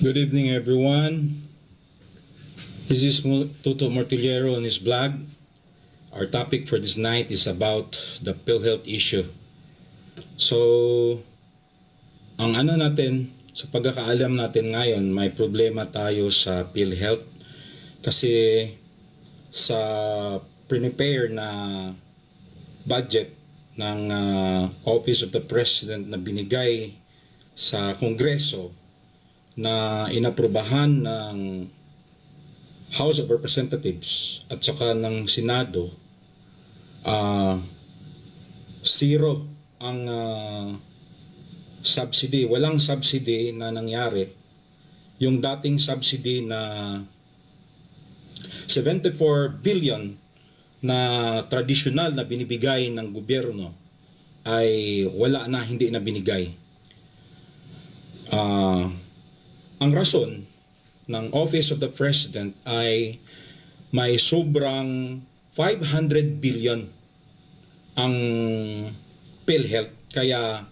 Good evening, everyone. This is Toto Mortillero on his blog. Our topic for this night is about the PhilHealth issue. So, ang sa pagkakaalam natin ngayon, may problema tayo sa PhilHealth kasi sa prepare na budget ng Office of the President na binigay sa Kongreso na inaprubahan ng House of Representatives at saka ng Senado, zero ang subsidy. Walang subsidy na nangyari. Yung dating subsidy na 74 billion na tradisyonal na binibigay ng gobyerno ay wala na, hindi na binigay. Ang rason ng Office of the President ay may sobrang 500 billion ang PhilHealth, kaya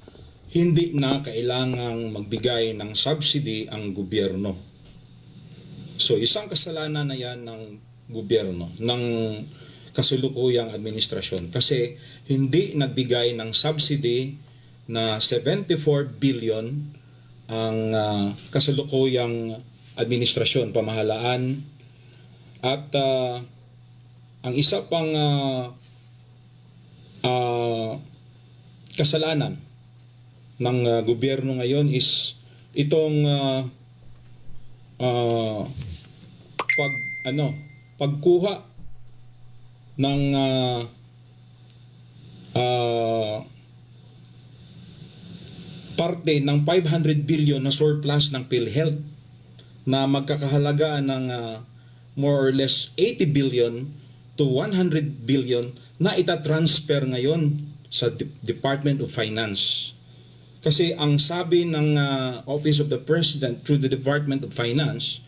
hindi na kailangang magbigay ng subsidy ang gobyerno. So isang kasalanan na yan ng gobyerno, ng kasulukuyang administrasyon, kasi hindi nagbigay ng subsidy na 74 billion ang kasalukuyang administrasyon, pamahalaan. At ang isa pang kasalanan ng gobyerno ngayon is itong pagkuha ng parte ng 500 billion na surplus ng PhilHealth na magkakahalaga ng more or less 80 billion to 100 billion na itatransfer ngayon sa Department of Finance. Kasi ang sabi ng Office of the President through the Department of Finance,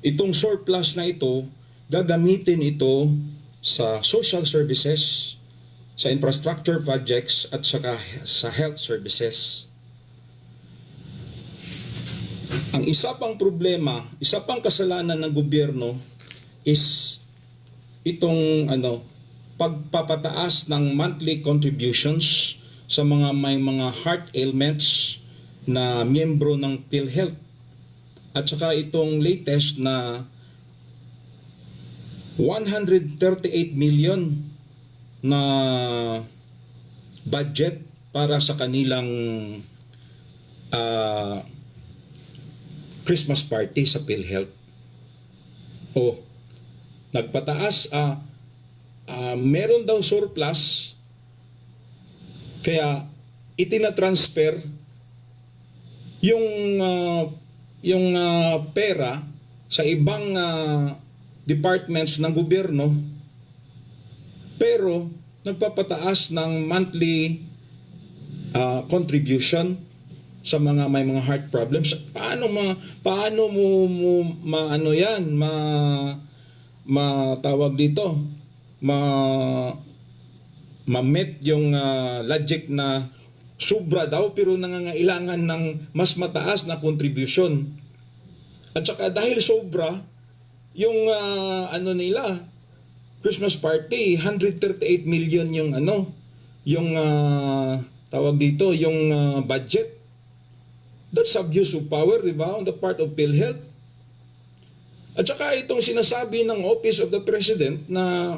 itong surplus na ito, gagamitin ito sa social services, sa infrastructure projects at saka sa health services. Ang isa pang problema, isa pang kasalanan ng gobyerno is itong pagpapataas ng monthly contributions sa mga may mga heart ailments na miyembro ng PhilHealth. At saka itong latest na 138 million na budget para sa kanilang Christmas party sa PhilHealth. Nagpataas, meron daw surplus, kaya itinatransfer yung pera sa ibang departments ng gobyerno, pero nagpapataas ng monthly contribution sa mga may mga heart problems. Paano mo matawag dito, ma-met yung logic na sobra daw pero nangangailangan ng mas mataas na contribution. At saka dahil sobra yung nila Christmas party, 138 million yung tawag dito, yung budget. That's abuse of power, di ba, on the part of PhilHealth. At saka itong sinasabi ng Office of the President na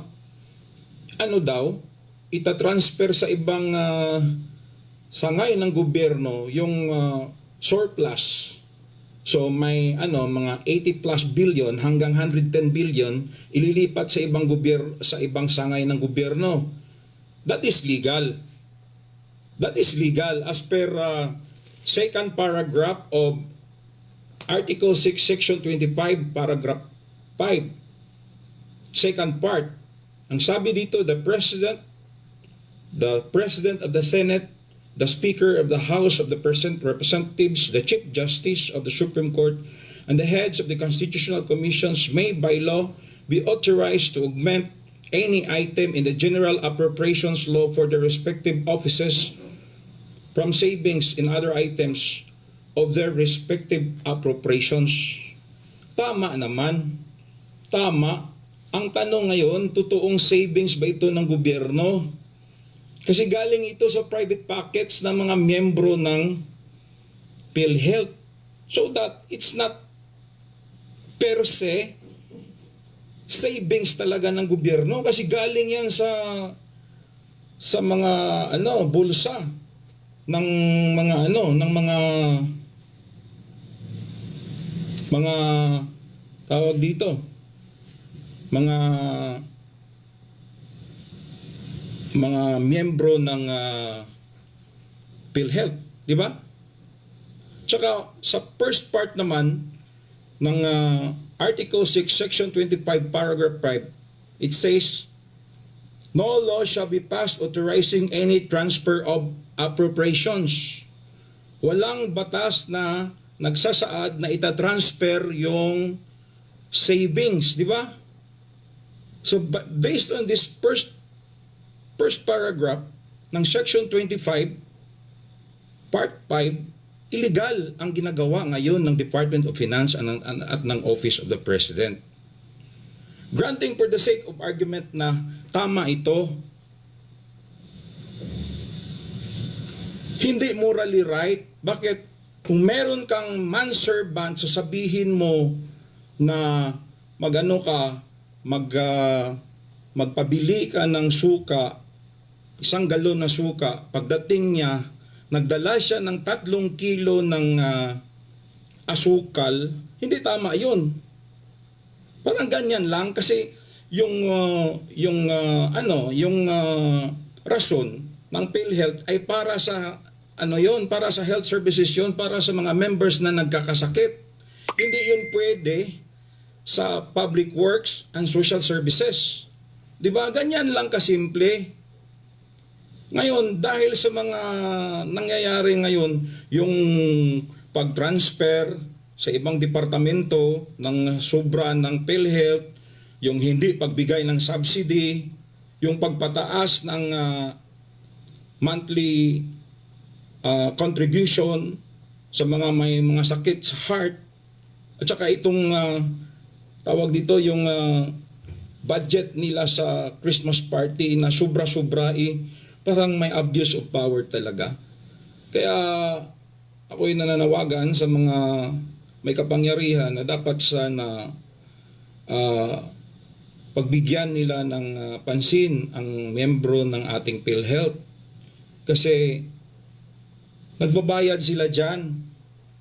itatransfer sa ibang sangay ng gobyerno yung surplus. So may mga 80 plus billion hanggang 110 billion ililipat sa ibang sa ibang sangay ng gobyerno. That is legal. That is legal as per second paragraph of Article 6, Section 25, Paragraph 5. Second part. Ang sabi dito, the President of the Senate, the Speaker of the House of the Representatives, the Chief Justice of the Supreme Court, and the heads of the Constitutional Commissions may by law be authorized to augment any item in the General Appropriations Law for the respective offices from savings in other items of their respective appropriations. Tama naman. Tama. Ang tanong ngayon, totoong savings ba ito ng gobyerno? Kasi galing ito sa private pockets ng mga miyembro ng PhilHealth. So that it's not per se savings talaga ng gobyerno kasi galing yan sa mga bulsa ng mga tawag dito, mga miyembro ng PhilHealth, di ba? Tsaka sa first part naman ng Article 6, Section 25, Paragraph 5, it says, no law shall be passed authorizing any transfer of appropriations. Walang batas na nagsasaad na itatransfer yung savings, di ba? So based on this first paragraph ng Section 25, Part 5, illegal ang ginagawa ngayon ng Department of Finance at ng Office of the President. Granting for the sake of argument na tama ito, hindi morally right. Bakit? Kung meron kang manservant, sasabihin mo na magpabili ka ng suka, 1 galon na suka, pagdating niya, nagdala siya ng 3 kilo ng asukal, hindi tama yun. Parang ganyan lang kasi yung rason ng PhilHealth ay para sa para sa health services yun, para sa mga members na nagkakasakit. Hindi yun pwede sa public works and social services. 'Di ba? Ganyan lang kasimple. Ngayon, dahil sa mga nangyayari ngayon, yung pag-transfer sa ibang departamento ng sobra ng PhilHealth, yung hindi pagbigay ng subsidy, yung pagpataas ng monthly contribution sa mga may mga sakit sa heart, at saka itong tawag dito yung budget nila sa Christmas party na sobra-sobra parang may abuse of power talaga. Kaya ako'y nananawagan sa mga may kapangyarihan na dapat sana pagbigyan nila ng pansin ang membro ng ating PhilHealth. Kasi nagbabayad sila dyan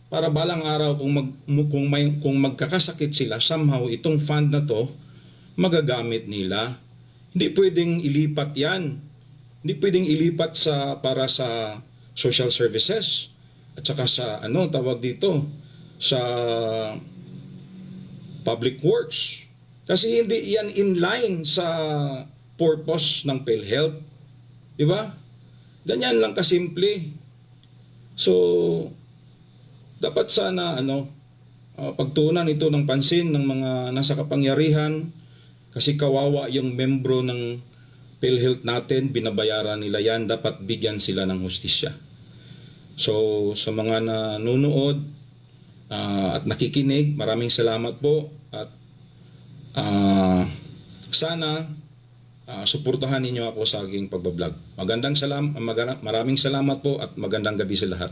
para balang araw kung magkakasakit sila, somehow itong fund na to magagamit nila. Hindi pwedeng ilipat yan. Hindi pwedeng ilipat para sa social services at saka sa tawag dito sa public works. Kasi hindi yan in line sa purpose ng PhilHealth. Di ba? Ganyan lang kasimple. So dapat sana pagtuunan ito ng pansin ng mga nasa kapangyarihan kasi kawawa yung membro ng PhilHealth natin, binabayaran nila yan, dapat bigyan sila ng hustisya. So sa mga nanonood at nakikinig, maraming salamat po at sana suportahan ninyo ako sa aking pagbablog. Maraming salamat po at magandang gabi sa lahat.